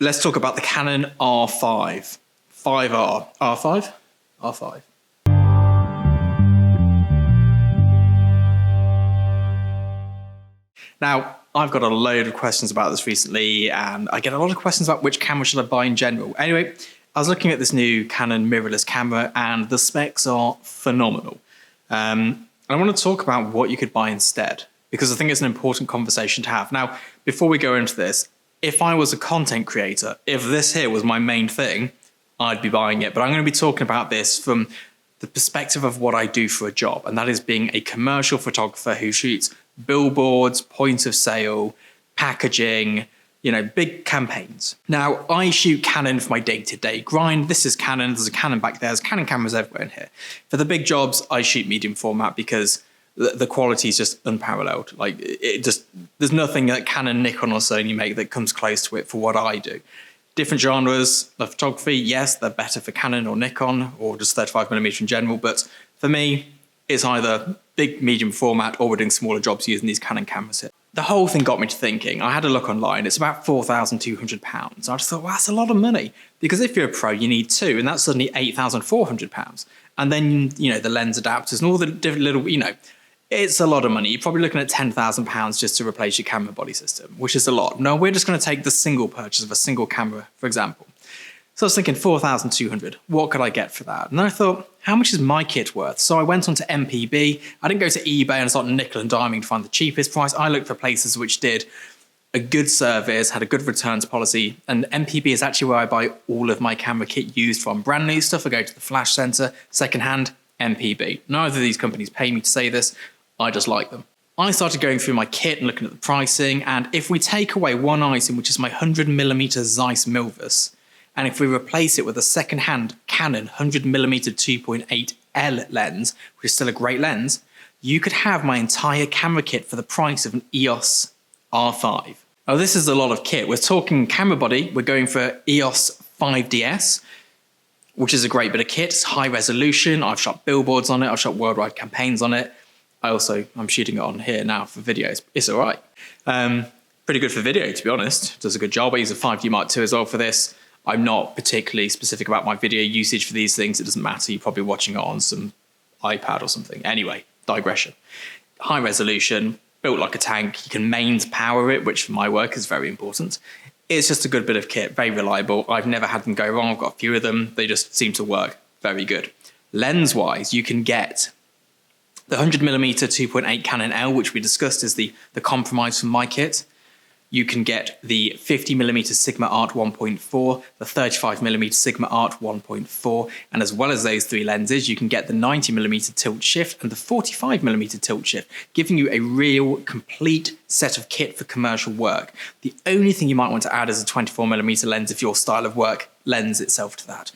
Let's talk about the Canon R5. 5R. R5? R5. Now, I've got a load of questions about this recently, and I get a lot of questions about which camera should I buy in general. Anyway, I was looking at this new Canon mirrorless camera, and the specs are phenomenal. I want to talk about what you could buy instead, because I think it's an important conversation to have. Now, before we go into this, if I was a content creator, if this here was my main thing, I'd be buying it. But I'm going to be talking about this from the perspective of what I do for a job, and that is being a commercial photographer who shoots billboards, point of sale, packaging, big campaigns. Now, I shoot Canon for my day-to-day grind. This is Canon. There's a Canon back there. There's Canon cameras everywhere in here. For the big jobs, I shoot medium format because the quality is just unparalleled. There's nothing that Canon, Nikon, or Sony make that comes close to it for what I do. Different genres of photography, yes, they're better for Canon or Nikon or just 35mm in general, but for me, it's either big, medium format or we're doing smaller jobs using these Canon cameras here. The whole thing got me to thinking. I had a look online. It's about £4,200. I just thought, well, that's a lot of money. Because if you're a pro, you need two, and that's suddenly £8,400. And then, the lens adapters and all the different little, it's a lot of money. You're probably looking at £10,000 just to replace your camera body system, which is a lot. No, we're just going to take the single purchase of a single camera, for example. So I was thinking £4,200. What could I get for that? And then I thought, how much is my kit worth? So I went on to MPB. I didn't go to eBay and start nickel and diming to find the cheapest price. I looked for places which did a good service, had a good returns policy. And MPB is actually where I buy all of my camera kit used from. Brand new stuff, I go to the Flash Center. Secondhand, MPB. Neither of these companies pay me to say this. I just like them. I started going through my kit and looking at the pricing. And if we take away one item, which is my 100mm Zeiss Milvus, and if we replace it with a second-hand Canon 100mm 2.8L lens, which is still a great lens, you could have my entire camera kit for the price of an EOS R5. Now, this is a lot of kit. We're talking camera body. We're going for EOS 5DS, which is a great bit of kit. It's high resolution. I've shot billboards on it. I've shot worldwide campaigns on it. I'm shooting it on here now for videos. It's all right. Pretty good for video, to be honest. It does a good job. I use a 5D Mark II as well for this. I'm not particularly specific about my video usage for these things. It doesn't matter. You're probably watching it on some iPad or something. Anyway, digression. High resolution, built like a tank. You can mains power it, which for my work is very important. It's just a good bit of kit, very reliable. I've never had them go wrong. I've got a few of them. They just seem to work very good. Lens-wise, you can get the 100mm 2.8 Canon L, which we discussed is the compromise from my kit. You can get the 50mm Sigma Art 1.4, the 35mm Sigma Art 1.4, and as well as those three lenses, you can get the 90mm tilt shift and the 45mm tilt shift, giving you a real complete set of kit for commercial work. The only thing you might want to add is a 24mm lens if your style of work lends itself to that.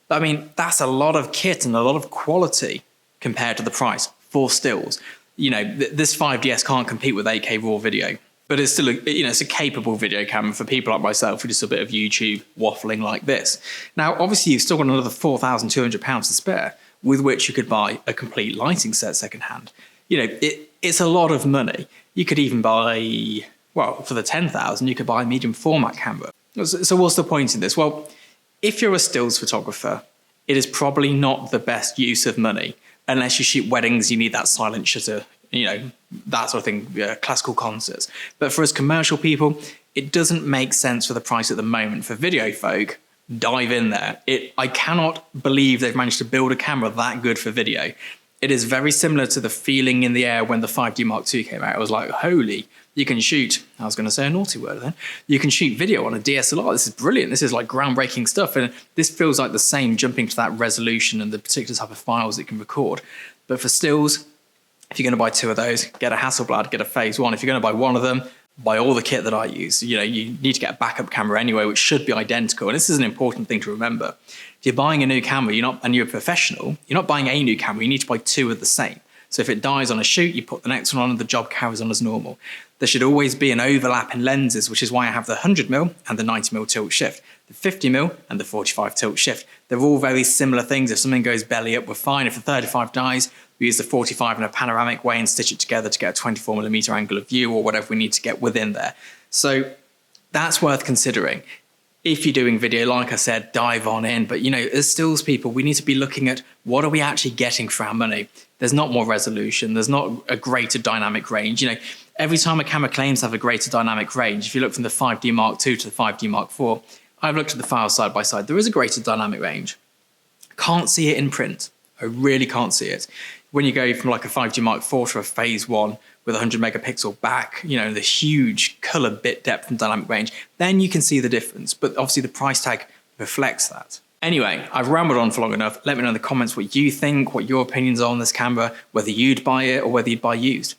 But I mean, that's a lot of kit and a lot of quality compared to the price for stills. This 5DS can't compete with 8K RAW video. But it's still it's a capable video camera for people like myself who do a bit of YouTube waffling like this. Now, obviously, you've still got another £4,200 to spare, with which you could buy a complete lighting set secondhand. It's a lot of money. You could even buy, for the $10,000, you could buy a medium format camera. So what's the point in this? Well, if you're a stills photographer, it is probably not the best use of money. Unless you shoot weddings, you need that silent shutter, that sort of thing, classical concerts. But for us commercial people, it doesn't make sense for the price at the moment. For video folk, dive in there. I cannot believe they've managed to build a camera that good for video. It is very similar to the feeling in the air when the 5D Mark II came out. It was like, holy, you can shoot, I was going to say a naughty word then, you can shoot video on a DSLR. This is brilliant. This is like groundbreaking stuff. And this feels like the same, jumping to that resolution and the particular type of files it can record. But for stills, if you're going to buy two of those, get a Hasselblad, get a Phase 1. If you're going to buy one of them, buy all the kit that I use. You need to get a backup camera anyway, which should be identical. And this is an important thing to remember. If you're buying a new camera, and you're a professional, you're not buying a new camera. You need to buy two of the same. So if it dies on a shoot, you put the next one on and the job carries on as normal. There should always be an overlap in lenses, which is why I have the 100mm and the 90mm tilt shift, the 50mm and the 45 tilt shift. They're all very similar things. If something goes belly up, we're fine. If the 35 dies, we use the 45 in a panoramic way and stitch it together to get a 24mm angle of view or whatever we need to get within there. So that's worth considering. If you're doing video, like I said, dive on in. But, as stills people, we need to be looking at what are we actually getting for our money? There's not more resolution. There's not a greater dynamic range. Every time a camera claims to have a greater dynamic range, if you look from the 5D Mark II to the 5D Mark IV, I've looked at the files side by side. There is a greater dynamic range. Can't see it in print. I really can't see it. When you go from like a 5D Mark IV to a Phase 1 with 100 megapixel back, the huge color bit depth and dynamic range, then you can see the difference. But obviously the price tag reflects that. Anyway, I've rambled on for long enough. Let me know in the comments what you think, what your opinions are on this camera, whether you'd buy it or whether you'd buy used.